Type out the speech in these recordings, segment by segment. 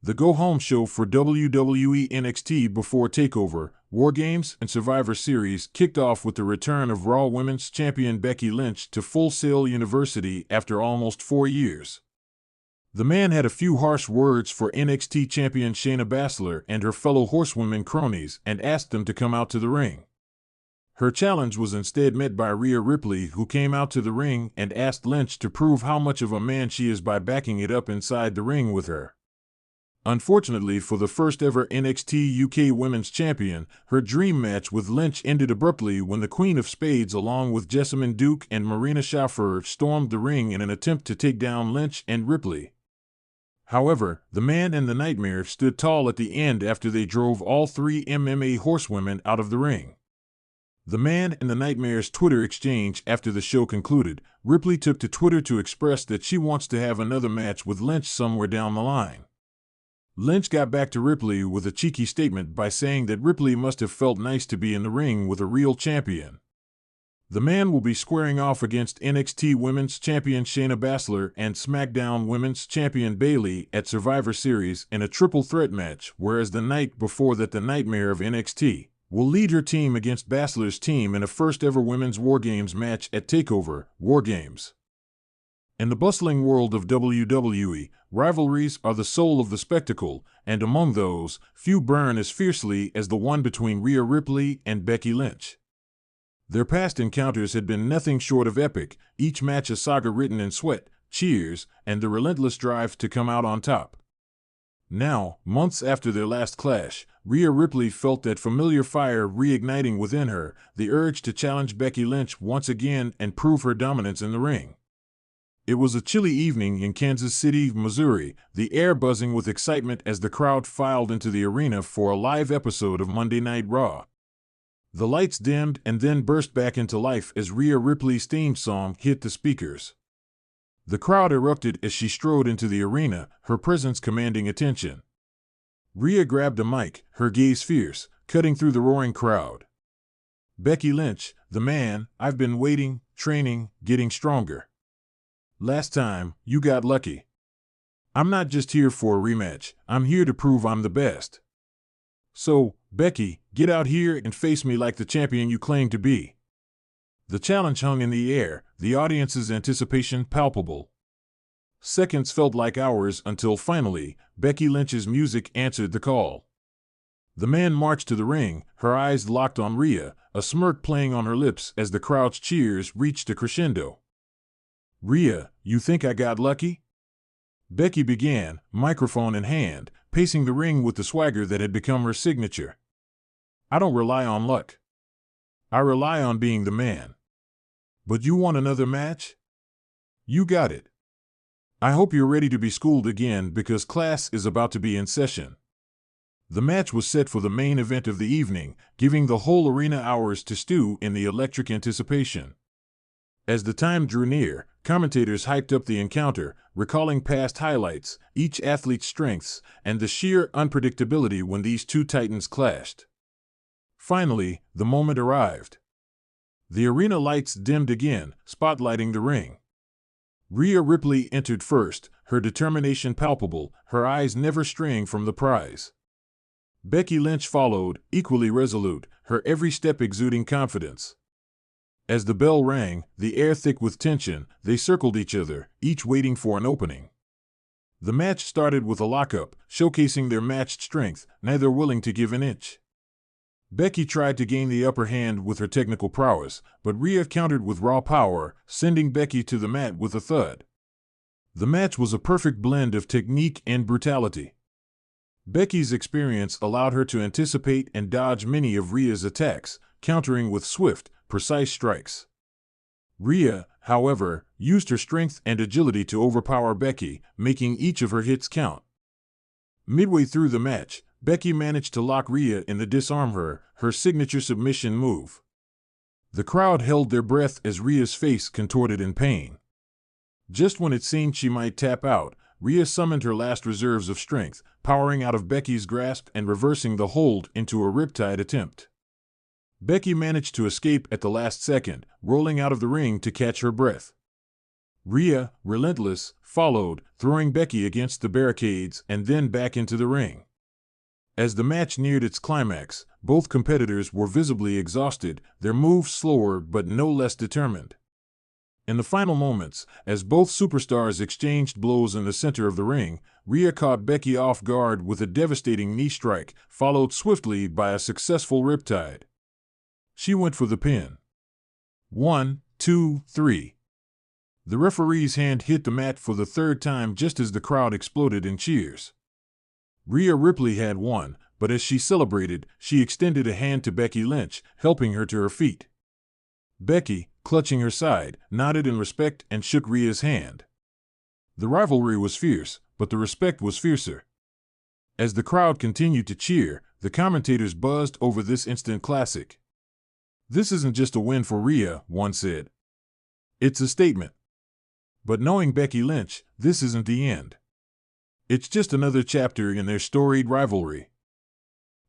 The go-home show for WWE NXT before TakeOver, War Games, and Survivor Series kicked off with the return of Raw Women's Champion Becky Lynch to Full Sail University after almost 4 years. The man had a few harsh words for NXT champion Shayna Baszler and her fellow horsewomen cronies and asked them to come out to the ring. Her challenge was instead met by Rhea Ripley, who came out to the ring and asked Lynch to prove how much of a man she is by backing it up inside the ring with her. Unfortunately for the first ever NXT UK Women's Champion, her dream match with Lynch ended abruptly when the Queen of Spades along with Jessamine Duke and Marina Shafir stormed the ring in an attempt to take down Lynch and Ripley. However, the Man and the Nightmare stood tall at the end after they drove all 3 MMA horsewomen out of the ring. The Man and the Nightmare's Twitter exchange after the show concluded, Ripley took to Twitter to express that she wants to have another match with Lynch somewhere down the line. Lynch got back to Ripley with a cheeky statement by saying that Ripley must have felt nice to be in the ring with a real champion. The Man will be squaring off against NXT Women's Champion Shayna Baszler and SmackDown Women's Champion Bayley at Survivor Series in a triple threat match, whereas the night before that the Nightmare of NXT will lead her team against Baszler's team in a first-ever Women's War Games match at TakeOver, War Games. In the bustling world of WWE, rivalries are the soul of the spectacle, and among those, few burn as fiercely as the one between Rhea Ripley and Becky Lynch. Their past encounters had been nothing short of epic, each match a saga written in sweat, cheers, and the relentless drive to come out on top. Now, months after their last clash, Rhea Ripley felt that familiar fire reigniting within her, the urge to challenge Becky Lynch once again and prove her dominance in the ring. It was a chilly evening in Kansas City, Missouri, the air buzzing with excitement as the crowd filed into the arena for a live episode of Monday Night Raw. The lights dimmed and then burst back into life as Rhea Ripley's theme song hit the speakers. The crowd erupted as she strode into the arena, her presence commanding attention. Rhea grabbed a mic, her gaze fierce, cutting through the roaring crowd. "Becky Lynch, the man, I've been waiting, training, getting stronger. Last time, you got lucky. I'm not just here for a rematch, I'm here to prove I'm the best. So, Becky, get out here and face me like the champion you claim to be." The challenge hung in the air, the audience's anticipation palpable. Seconds felt like hours until finally, Becky Lynch's music answered the call. The Man marched to the ring, her eyes locked on Rhea, a smirk playing on her lips as the crowd's cheers reached a crescendo. "Rhea, you think I got lucky?" Becky began, microphone in hand, pacing the ring with the swagger that had become her signature. "I don't rely on luck. I rely on being the man. But you want another match? You got it. I hope you're ready to be schooled again because class is about to be in session." The match was set for the main event of the evening, giving the whole arena hours to stew in the electric anticipation. As the time drew near, commentators hyped up the encounter, recalling past highlights, each athlete's strengths, and the sheer unpredictability when these two titans clashed. Finally, the moment arrived. The arena lights dimmed again, spotlighting the ring. Rhea Ripley entered first, her determination palpable, her eyes never straying from the prize. Becky Lynch followed, equally resolute, her every step exuding confidence. As the bell rang, the air thick with tension, they circled each other, each waiting for an opening. The match started with a lockup, showcasing their matched strength, neither willing to give an inch. Becky tried to gain the upper hand with her technical prowess, but Rhea countered with raw power, sending Becky to the mat with a thud. The match was a perfect blend of technique and brutality. Becky's experience allowed her to anticipate and dodge many of Rhea's attacks, countering with swift, precise strikes. Rhea, however, used her strength and agility to overpower Becky, making each of her hits count. Midway through the match, Becky managed to lock Rhea in the disarm her signature submission move. The crowd held their breath as Rhea's face contorted in pain. Just when it seemed she might tap out, Rhea summoned her last reserves of strength, powering out of Becky's grasp and reversing the hold into a riptide attempt. Becky managed to escape at the last second, rolling out of the ring to catch her breath. Rhea, relentless, followed, throwing Becky against the barricades and then back into the ring. As the match neared its climax, both competitors were visibly exhausted, their moves slower but no less determined. In the final moments, as both superstars exchanged blows in the center of the ring, Rhea caught Becky off guard with a devastating knee strike, followed swiftly by a successful riptide. She went for the pin. 1, 2, 3. The referee's hand hit the mat for the third time just as the crowd exploded in cheers. Rhea Ripley had won, but as she celebrated, she extended a hand to Becky Lynch, helping her to her feet. Becky, clutching her side, nodded in respect and shook Rhea's hand. The rivalry was fierce, but the respect was fiercer. As the crowd continued to cheer, the commentators buzzed over this instant classic. "This isn't just a win for Rhea," one said. "It's a statement." But knowing Becky Lynch, this isn't the end. It's just another chapter in their storied rivalry.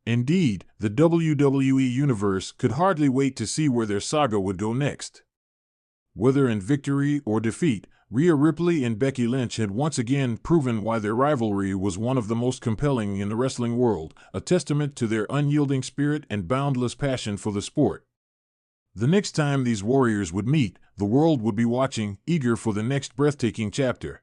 Indeed, the WWE Universe could hardly wait to see where their saga would go next. Whether in victory or defeat, Rhea Ripley and Becky Lynch had once again proven why their rivalry was one of the most compelling in the wrestling world, a testament to their unyielding spirit and boundless passion for the sport. The next time these warriors would meet, the world would be watching, eager for the next breathtaking chapter.